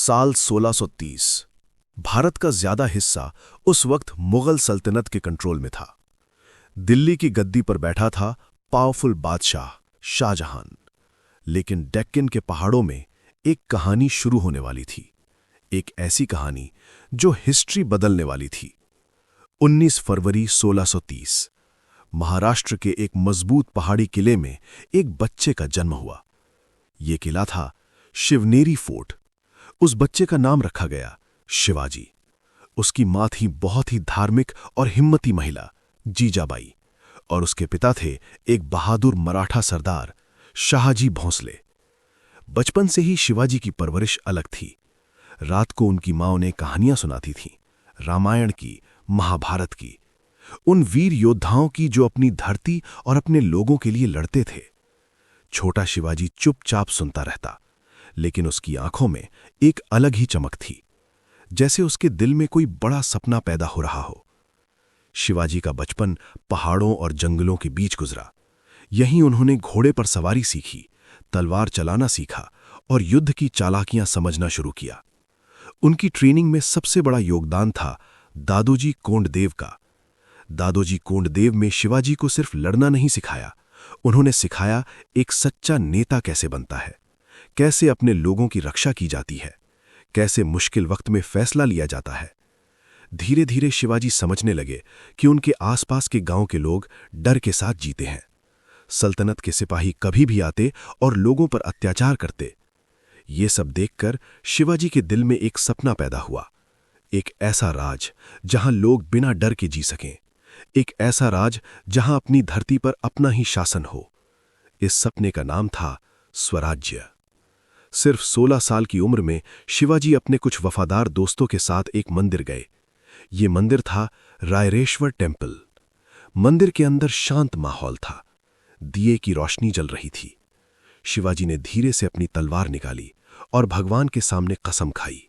साल 1630। भारत का ज्यादा हिस्सा उस वक्त मुगल सल्तनत के कंट्रोल में था। दिल्ली की गद्दी पर बैठा था पावरफुल बादशाह शाहजहां। लेकिन डेक्कन के पहाड़ों में एक कहानी शुरू होने वाली थी, एक ऐसी कहानी जो हिस्ट्री बदलने वाली थी। 19 फरवरी 1630 महाराष्ट्र के एक मजबूत पहाड़ी किले में एक बच्चे का जन्म हुआ। यह किला था शिवनेरी फोर्ट। उस बच्चे का नाम रखा गया शिवाजी। उसकी मां थी बहुत ही धार्मिक और हिम्मती महिला जीजाबाई, और उसके पिता थे एक बहादुर मराठा सरदार शाहजी भोंसले। बचपन से ही शिवाजी की परवरिश अलग थी। रात को उनकी मां उन्हें कहानियां सुनाती थीं, रामायण की, महाभारत की, उन वीर योद्धाओं की जो अपनी धरती और अपने लोगों के लिए लड़ते थे। छोटा शिवाजी चुपचाप सुनता रहता, लेकिन उसकी आंखों में एक अलग ही चमक थी, जैसे उसके दिल में कोई बड़ा सपना पैदा हो रहा हो। शिवाजी का बचपन पहाड़ों और जंगलों के बीच गुजरा। यहीं उन्होंने घोड़े पर सवारी सीखी, तलवार चलाना सीखा और युद्ध की चालाकियां समझना शुरू किया। उनकी ट्रेनिंग में सबसे बड़ा योगदान था दादोजी कोंडदेव का। दादोजी कोंडदेव में शिवाजी को सिर्फ लड़ना नहीं सिखाया, उन्होंने सिखाया एक सच्चा नेता कैसे बनता है, कैसे अपने लोगों की रक्षा की जाती है, कैसे मुश्किल वक्त में फैसला लिया जाता है। धीरे धीरे शिवाजी समझने लगे कि उनके आसपास के गांव के लोग डर के साथ जीते हैं। सल्तनत के सिपाही कभी भी आते और लोगों पर अत्याचार करते। ये सब देखकर शिवाजी के दिल में एक सपना पैदा हुआ, एक ऐसा राज जहां लोग बिना डर के जी सकें, एक ऐसा राज जहां अपनी धरती पर अपना ही शासन हो। इस सपने का नाम था स्वराज्य। सिर्फ 16 साल की उम्र में शिवाजी अपने कुछ वफादार दोस्तों के साथ एक मंदिर गए। ये मंदिर था रायरेश्वर टेम्पल। मंदिर के अंदर शांत माहौल था, दिए की रोशनी जल रही थी। शिवाजी ने धीरे से अपनी तलवार निकाली और भगवान के सामने कसम खाई,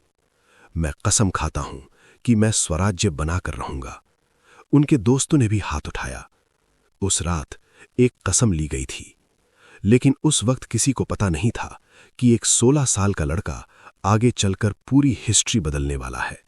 मैं कसम खाता हूं कि मैं स्वराज्य बनाकर रहूंगा। उनके दोस्तों ने भी हाथ उठाया। उस रात एक कसम ली गई थी, लेकिन उस वक्त किसी को पता नहीं था कि एक 16 साल का लड़का आगे चलकर पूरी हिस्ट्री बदलने वाला है।